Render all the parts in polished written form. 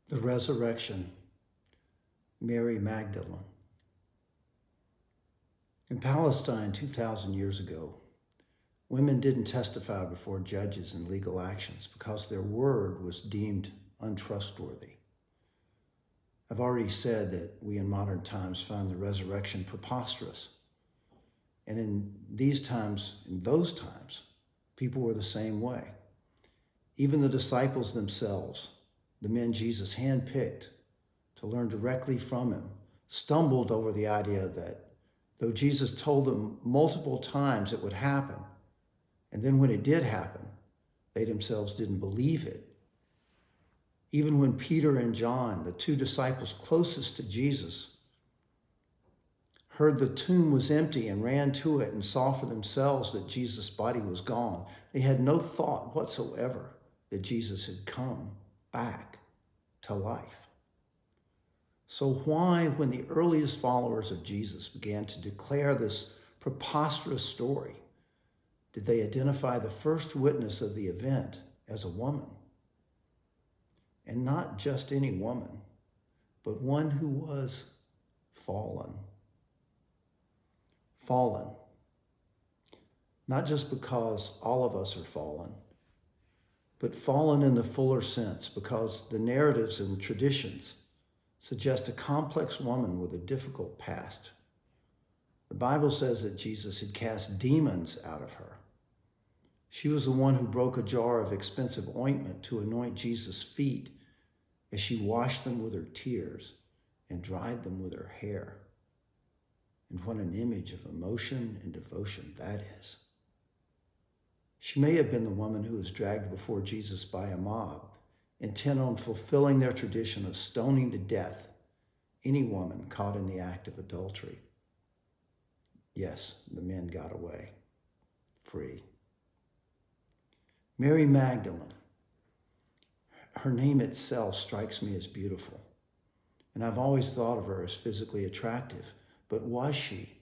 The resurrection, Mary Magdalene. In Palestine 2,000 years ago, women didn't testify before judges in legal actions because their word was deemed untrustworthy. I've already said that we in modern times find the resurrection preposterous. And in those times, people were the same way. Even the disciples themselves, the men Jesus handpicked to learn directly from him, stumbled over the idea that though Jesus told them multiple times it would happen, and then when it did happen, they themselves didn't believe it. Even when Peter and John, the two disciples closest to Jesus, heard the tomb was empty and ran to it and saw for themselves that Jesus' body was gone, they had no thought whatsoever that Jesus had come back to life. So why, when the earliest followers of Jesus began to declare this preposterous story, did they identify the first witness of the event as a woman? And not just any woman, but one who was fallen. Fallen. Not just because all of us are fallen, but fallen in the fuller sense because the narratives and traditions suggest a complex woman with a difficult past. The Bible says that Jesus had cast demons out of her. She was the one who broke a jar of expensive ointment to anoint Jesus' feet as she washed them with her tears and dried them with her hair. And what an image of emotion and devotion that is. She may have been the woman who was dragged before Jesus by a mob, intent on fulfilling their tradition of stoning to death any woman caught in the act of adultery. Yes, the men got away, free. Mary Magdalene, her name itself strikes me as beautiful, and I've always thought of her as physically attractive, but was she?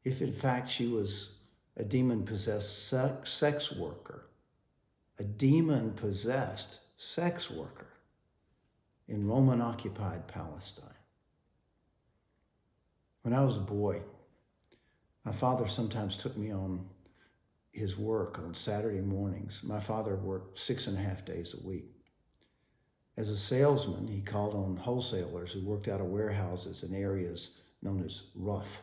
If in fact she was a demon-possessed sex worker, a demon-possessed sex worker in Roman-occupied Palestine. When I was a boy, my father sometimes took me on his work on Saturday mornings. My father worked 6.5 days a week. As a salesman, he called on wholesalers who worked out of warehouses in areas known as rough.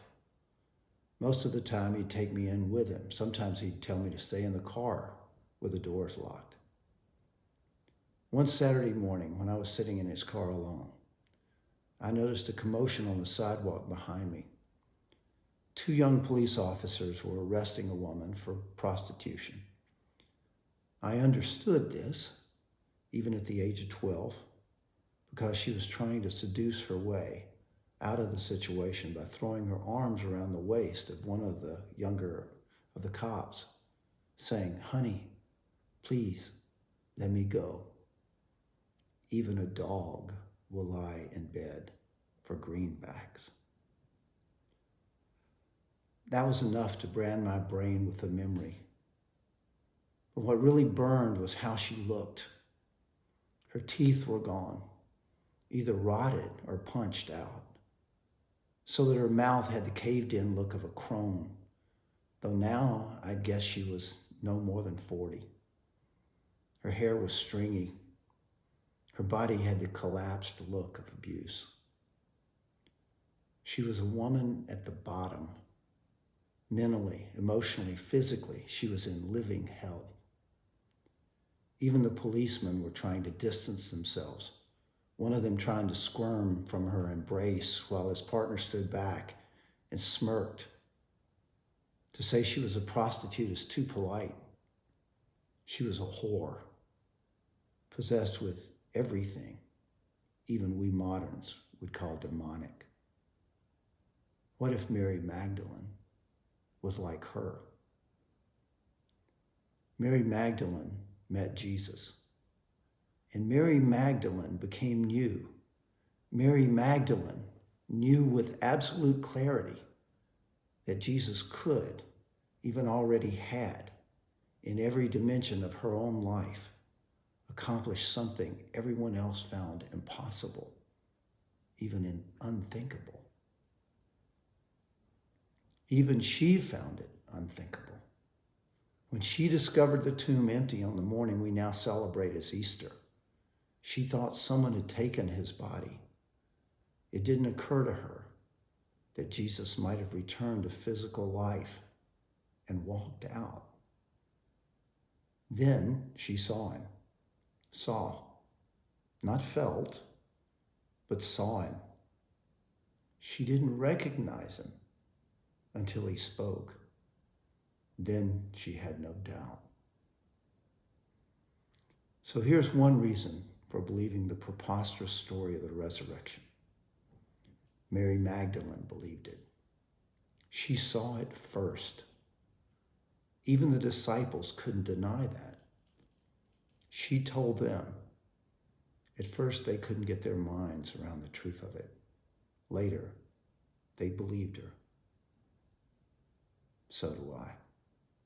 Most of the time, he'd take me in with him. Sometimes he'd tell me to stay in the car with the doors locked. One Saturday morning, when I was sitting in his car alone, I noticed a commotion on the sidewalk behind me. 2 young police officers were arresting a woman for prostitution. I understood this, even at the age of 12, because she was trying to seduce her way out of the situation by throwing her arms around the waist of one of the younger of the cops, saying, "Honey, please, let me go. Even a dog will lie in bed for greenbacks." That was enough to brand my brain with the memory. But what really burned was how she looked. Her teeth were gone, either rotted or punched out, so that her mouth had the caved-in look of a crone, though now I'd guess she was no more than 40. Her hair was stringy. Her body had the collapsed look of abuse. She was a woman at the bottom. Mentally, emotionally, physically, she was in living hell. Even the policemen were trying to distance themselves, one of them trying to squirm from her embrace while his partner stood back and smirked. To say she was a prostitute is too polite. She was a whore, possessed with everything even we moderns would call demonic. What if Mary Magdalene was like her? Mary Magdalene met Jesus, and Mary Magdalene became new. Mary Magdalene knew with absolute clarity that Jesus could, even already had, in every dimension of her own life, accomplished something everyone else found impossible, even unthinkable. Even she found it unthinkable. When she discovered the tomb empty on the morning we now celebrate as Easter, she thought someone had taken his body. It didn't occur to her that Jesus might have returned to physical life and walked out. Then she saw him. Saw, not felt, but saw him. She didn't recognize him until he spoke. Then she had no doubt. So here's one reason for believing the preposterous story of the resurrection. Mary Magdalene believed it. She saw it first. Even the disciples couldn't deny that. She told them. At first, they couldn't get their minds around the truth of it. Later, they believed her. So do I.